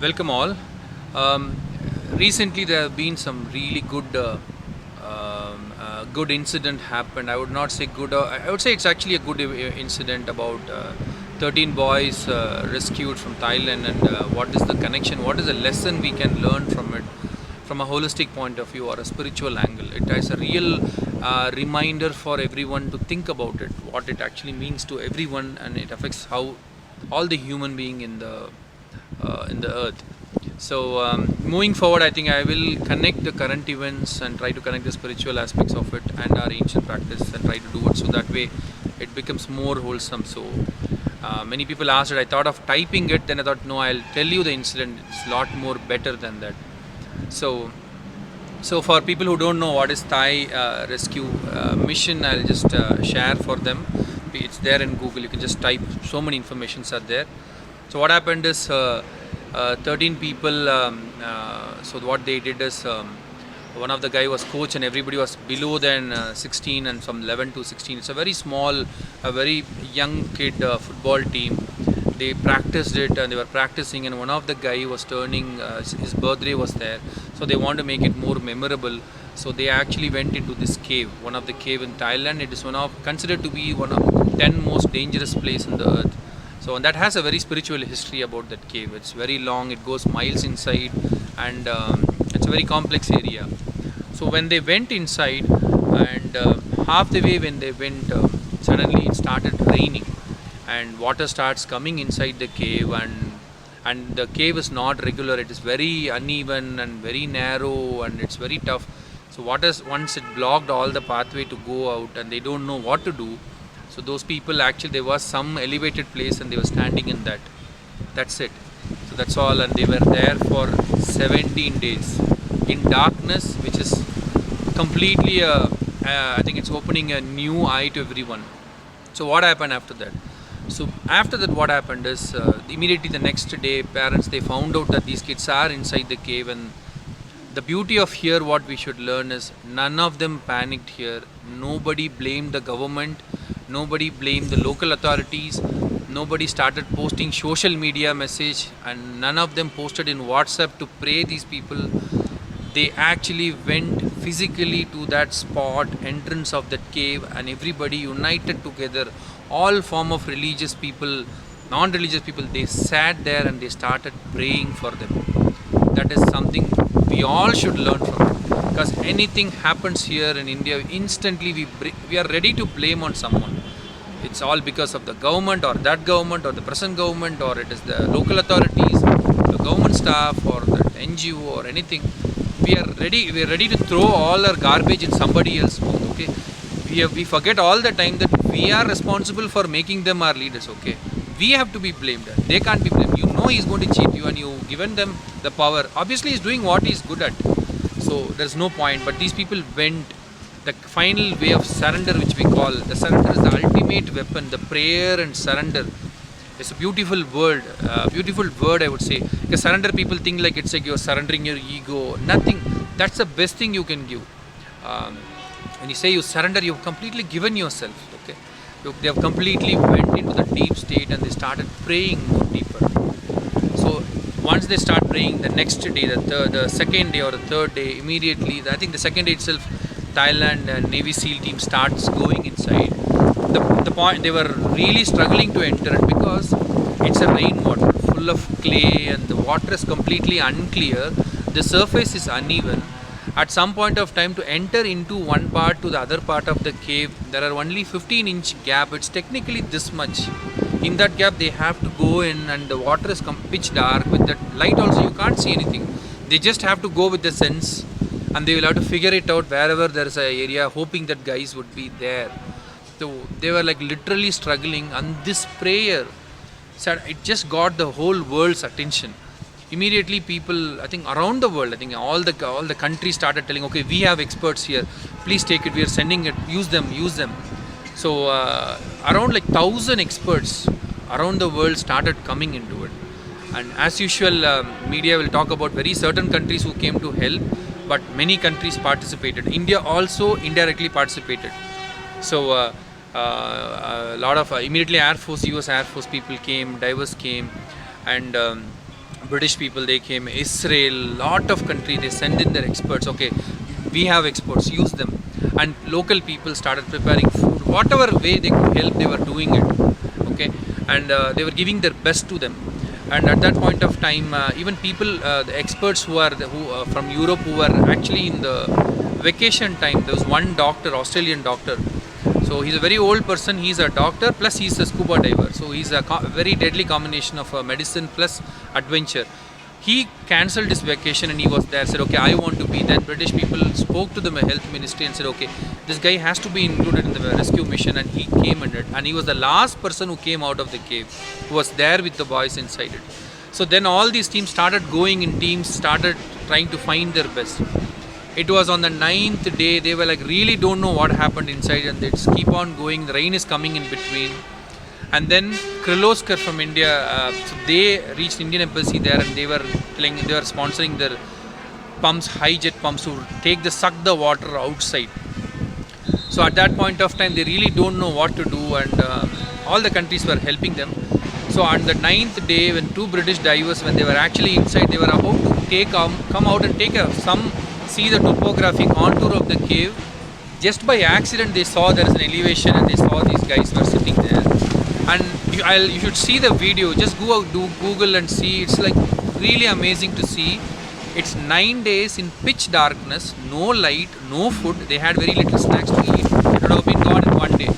Welcome all. Um, Recently, there have been some really good incident happened. I would not say good. I would say it's actually a good incident about 13 boys rescued from Thailand, and what is the connection? What is the lesson we can learn from it, from a holistic point of view or a spiritual angle? It is a real reminder for everyone to think about it, what it actually means to everyone, and it affects how all the human being in the earth. So moving forward, I think I will connect the current events and try to connect the spiritual aspects of it and our ancient practice and try to do it so that way it becomes more wholesome. So many people asked it. I thought of typing it, then I thought no, I'll tell you the incident. It's a lot more better than that. So for people who don't know what is Thai rescue mission, I'll just share for them. It's there in Google. You can just type. So many informations are there. So what happened is 13 people. So what they did is one of the guy was coach and everybody was below than 16 and from 11 to 16. It's a very small, a very young kid football team. They practiced it and they were practicing, and one of the guy was turning. His birthday was there, so they want to make it more memorable. So they actually went into this cave, one of the cave in Thailand. It is considered to be one of 10 most dangerous place in the earth. So that has a very spiritual history about that cave. It's very long, it goes miles inside, and it's a very complex area. So when they went inside, and half the way when they went, suddenly it started raining, and water starts coming inside the cave, and the cave is not regular. It is very uneven and very narrow, and it's very tough. So once it blocked all the pathway to go out, and they don't know what to do. So those people, actually there was some elevated place and they were standing in that. That's it. So that's all, and they were there for 17 days in darkness, which is completely I think it's opening a new eye to everyone. So what happened after that? So after that, what happened is immediately the next day, parents, they found out that these kids are inside the cave. And the beauty of here, what we should learn is none of them panicked here. Nobody blamed the government. Nobody blamed the local authorities. Nobody started posting social media message, and none of them posted in WhatsApp to pray these people. They actually went physically to that spot, entrance of that cave, and everybody united together. All form of religious people, non-religious people, they sat there and they started praying for them. That is something we all should learn from it. Because anything happens here in India, instantly we are ready to blame on someone. It's all because of the government or that government or the present government, or it is the local authorities, the government staff or the NGO or anything. We are ready to throw all our garbage in somebody else's mouth. Okay, we forget all the time that we are responsible for making them our leaders. Okay, we have to be blamed. They can't be blamed. You know he's going to cheat you, and you've given them the power. Obviously he's doing what he's good at, so there's no point. But these people went the final way of surrender, which we call the surrender is the ultimate weapon. The prayer and surrender. It's a beautiful word, I would say. Because surrender, people think like it's like you're surrendering your ego. Nothing. That's the best thing you can give. When you say you surrender, you've completely given yourself. Okay, they have completely went into the deep state and they started praying more deeper. So once they start praying, the next day, the second day or the third day, immediately, I think the second day itself, Thailand and Navy SEAL team starts going inside. The point, they were really struggling to enter it because it's a rainwater full of clay and the water is completely unclear. The surface is uneven. At some point of time, to enter into one part to the other part of the cave, there are only 15-inch gap. It's technically this much. In that gap, they have to go in, and the water is pitch dark. With that light also, you can't see anything. They just have to go with the sense, and they will have to figure it out wherever there is an area, hoping that guys would be there. So they were like literally struggling, and this prayer, it just got the whole world's attention. Immediately people, I think around the world, I think all the countries started telling, okay, we have experts here, please take it, we are sending it, use them. So around like 1,000 experts around the world started coming into it. And as usual, media will talk about very certain countries who came to help, but many countries participated. India also indirectly participated. So a lot of immediately US Air Force people came, divers came, and British people, they came, Israel, lot of country, they send in their experts. Okay, we have experts, use them. And local people started preparing food, whatever way they could help, they were doing it. Okay, and they were giving their best to them. And at that point of time, even people, the experts who are from Europe, who were actually in the vacation time, there was one doctor, Australian doctor. So he's a very old person. He's a doctor plus he's a scuba diver. So he's a very deadly combination of medicine plus adventure. He cancelled his vacation and he was there. Said, okay, I want to be. Then British people spoke to the health ministry and said, okay, this guy has to be included in the rescue mission. And he came in it. And he was the last person who came out of the cave, who was there with the boys inside it. So then all these teams started going in teams, started trying to find their best. It was on the 9th day, they were like, really don't know what happened inside, and they just keep on going. The rain is coming in between. And then Kirloskar from India, so they reached Indian embassy there, and they were sponsoring their pumps, high jet pumps, to suck the water outside. So at that point of time, they really don't know what to do, and all the countries were helping them. So on the 9th day, when two British divers, when they were actually inside, they were about to come out and see the topographic contour of the cave. Just by accident, they saw there is an elevation, and they saw these guys were sitting there. And you should see the video. Just go out, do Google and see. It's like really amazing to see. It's 9 days in pitch darkness, no light, no food. They had very little snacks to eat. It would have been gone in 1 day.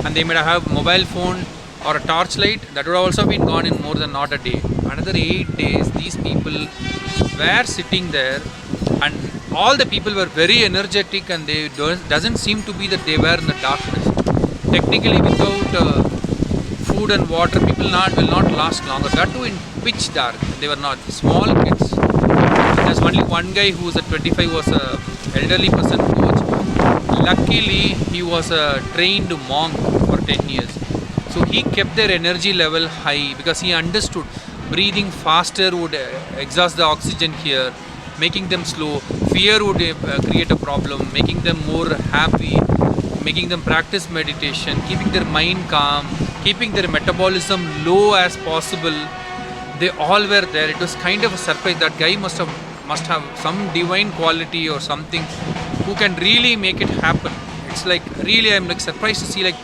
And they might have mobile phone or a torchlight. That would have also been gone in more than not a day. Another 8 days, these people were sitting there, and all the people were very energetic, and they doesn't seem to be that they were in the darkness. Technically, without food and water, people will not last longer. That too in pitch dark. They were not small kids. There's only one guy who was at 25, was a elderly person coach. Luckily, he was a trained monk for 10 years. So he kept their energy level high because he understood breathing faster would exhaust the oxygen here, making them slow. Fear would create a problem, making them more happy, making them practice meditation, keeping their mind calm, keeping their metabolism low as possible. They all were there. It was kind of a surprise. That guy must have some divine quality or something who can really make it happen. It's like really, I'm like surprised to see like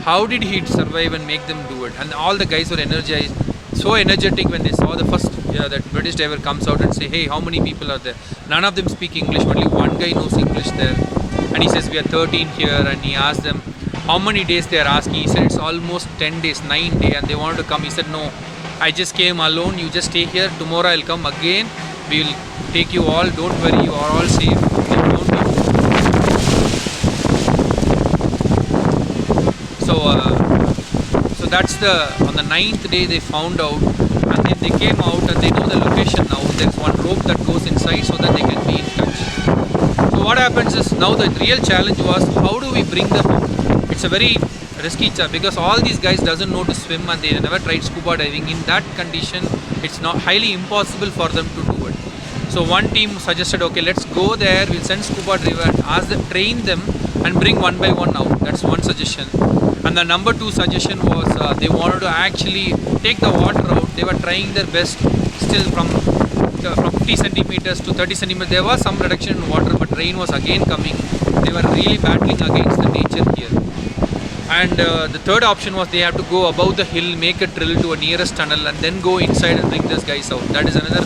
how did he survive and make them do it. And all the guys were energized, so energetic when they saw the first that British diver comes out and say, hey, how many people are there? None of them speak English. Only one guy knows English there. And he says we are 13 here, and he asked them how many days they are asking. He said it's almost 10 days, 9 days, and they wanted to come. He said, no, I just came alone. You just stay here. Tomorrow I'll come again. We will take you all. Don't worry, you are all safe. So that's on the 9th day they found out, and then they came out and they know the location now. There's one rope that goes inside so that they can be in touch. So what happens is now the real challenge was how do we bring them out? It's a very risky job because all these guys doesn't know to swim and they never tried scuba diving. In that condition, it's not highly impossible for them to do it. So one team suggested, okay, let's go there, we'll send scuba diver, ask them, train them and bring one by one out. That's one suggestion. And the number 2 suggestion was they wanted to actually take the water out. They were trying their best still from 50 centimeters to 30 centimeters. There was some reduction in water, but rain was again coming. They were really battling against the nature here. And the third option was they have to go above the hill, make a drill to a nearest tunnel, and then go inside and bring these guys out. That is another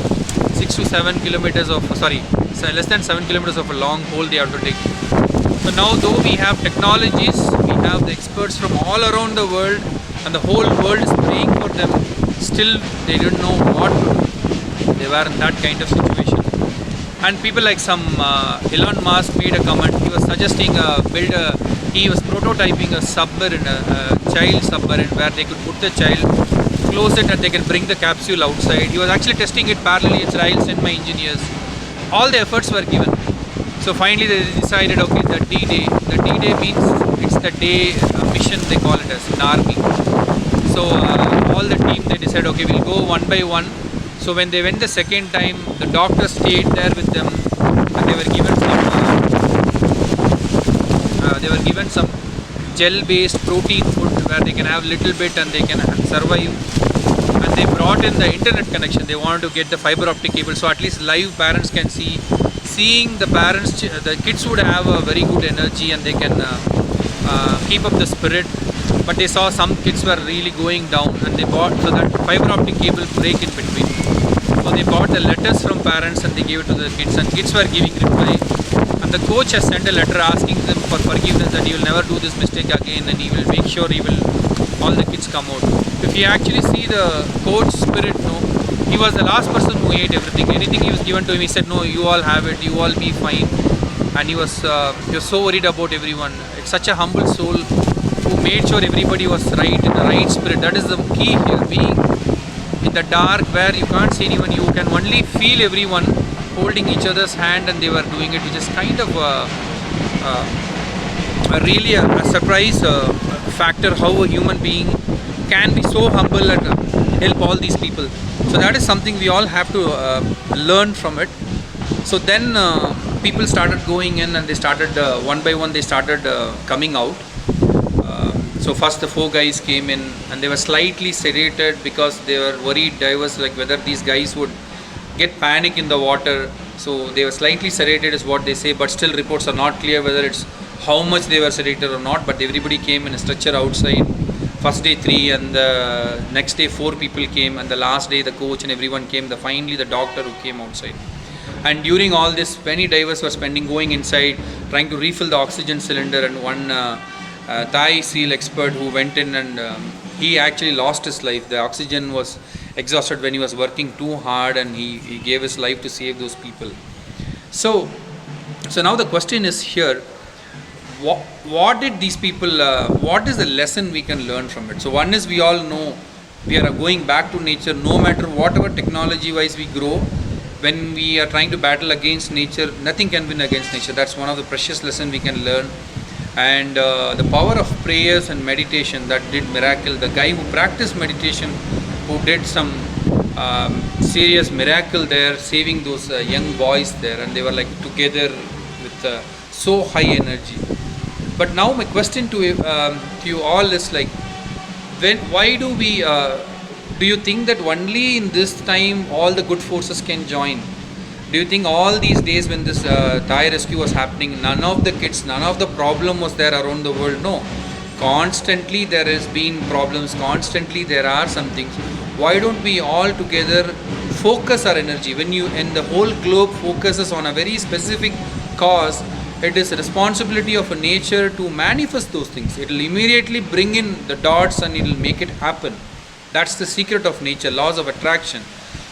6 to 7 kilometers of, less than 7 kilometers of a long hole they have to dig. So now though we have technologies, we have the experts from all around the world, and the whole world is praying for them, still they didn't know what to do. They were in that kind of situation. And people like Elon Musk made a comment. He was suggesting he was prototyping a submarine, a child submarine, where they could put the child, close it, and they can bring the capsule outside. He was actually testing it parallelly. It's I'll send my engineers. All the efforts were given. So finally they decided, okay, the D-Day. The D-Day means it's the day mission, they call it as in army. So all the team, they decided, okay, we'll go one by one. So when they went the second time, the doctor stayed there with them, and they were given some gel-based protein food where they can have little bit and they can survive. And they brought in the internet connection. They wanted to get the fiber optic cable, so at least live parents can see. Seeing the parents, the kids would have a very good energy and they can keep up the spirit. But they saw some kids were really going down, and they bought, so that fiber optic cable break in between. So they bought the letters from parents and they gave it to the kids, and kids were giving reply. And the coach has sent a letter asking them for forgiveness, that he will never do this mistake again, and he will make sure all the kids come out. If you actually see the coach spirit, no, he was the last person who ate everything. Anything he was given to him, he said, no, you all have it, you all be fine. And he was so worried about everyone. It's such a humble soul who made sure everybody was right, in the right spirit. That is the key here. Being in the dark where you can't see anyone, you can only feel everyone holding each other's hand, and they were doing it, which is kind of really a surprise factor, how a human being can be so humble and help all these people. So that is something we all have to learn from it. So then people started going in, and they started one by one they started coming out. So first the 4 guys came in, and they were slightly sedated because they were worried divers, like whether these guys would get panic in the water. So they were slightly sedated is what they say, but still reports are not clear whether it's how much they were sedated or not. But everybody came in a stretcher outside. First day 3, and the next day 4 people came, and the last day the coach and everyone came. Finally the doctor who came outside. And during all this, many divers were spending going inside trying to refill the oxygen cylinder, and one Thai SEAL expert who went in, and he actually lost his life. The oxygen was exhausted when he was working too hard, and he gave his life to save those people. So now the question is here, what did these people, what is the lesson we can learn from it? So one is, we all know we are going back to nature. No matter whatever technology wise we grow, when we are trying to battle against nature, nothing can win against nature. That's one of the precious lessons we can learn. And the power of prayers and meditation that did miracle. The guy who practiced meditation, who did some serious miracle there, saving those young boys there, and they were like together with so high energy. But now my question to you all is like, why do we do you think that only in this time all the good forces can join? Do you think all these days when this Thai rescue was happening, none of the kids, none of the problem was there around the world? No. Constantly there has been problems, constantly there are some things. Why don't we all together focus our energy? When the whole globe focuses on a very specific cause, it is a responsibility of a nature to manifest those things. It will immediately bring in the dots and it will make it happen. That's the secret of nature, laws of attraction.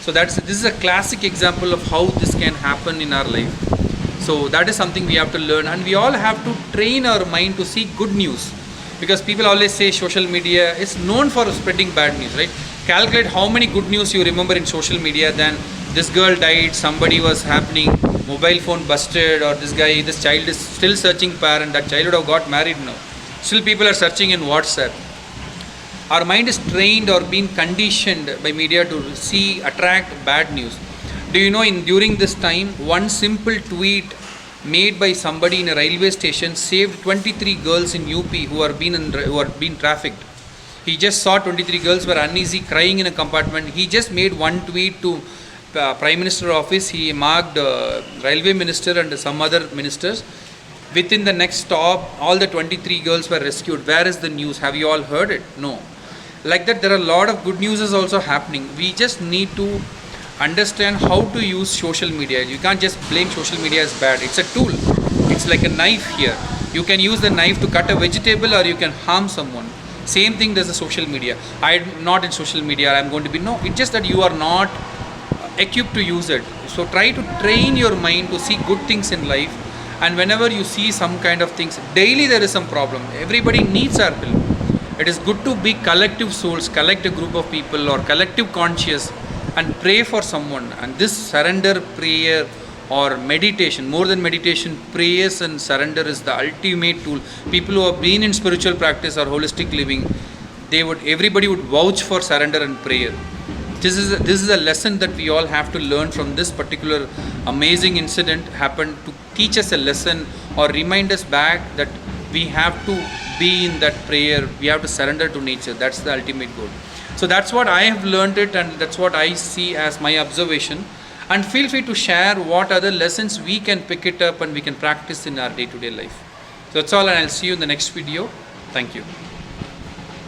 So this is a classic example of how this can happen in our life. So that is something we have to learn, and we all have to train our mind to see good news, because people always say social media is known for spreading bad news, right? Calculate how many good news you remember in social media than this girl died, somebody was happening, mobile phone busted, or this child is still searching parent, that child would have got married now. Still people are searching in WhatsApp. Our mind is trained or been conditioned by media to attract bad news. Do you know, during this time, one simple tweet made by somebody in a railway station saved 23 girls in UP who are being trafficked. He just saw 23 girls were uneasy, crying in a compartment. He just made one tweet to Prime Minister office. He marked railway minister and some other ministers. Within the next stop, all the 23 girls were rescued. Where is the news? Have you all heard it? No. Like that, there are a lot of good news is also happening. We just need to understand how to use social media. You can't just blame social media as bad. It's a tool. It's like a knife here. You can use the knife to cut a vegetable, or you can harm someone. Same thing does the social media. I'm not in social media, I'm going to be. No, it's just that you are not equipped to use it. So try to train your mind to see good things in life. And whenever you see some kind of things, daily there is some problem. Everybody needs our help. It is good to be collective souls, collect a group of people or collective conscious and pray for someone. And this surrender prayer or meditation, more than meditation, prayers and surrender is the ultimate tool. People who have been in spiritual practice or holistic living, everybody would vouch for surrender and prayer. This is a lesson that we all have to learn from this particular amazing incident happened to teach us a lesson or remind us back that we have to be in that prayer, we have to surrender to nature. That's the ultimate goal. So that's what I have learned it, and that's what I see as my observation. And feel free to share what other lessons we can pick it up and we can practice in our day-to-day life. So that's all, and I'll see you in the next video. Thank you.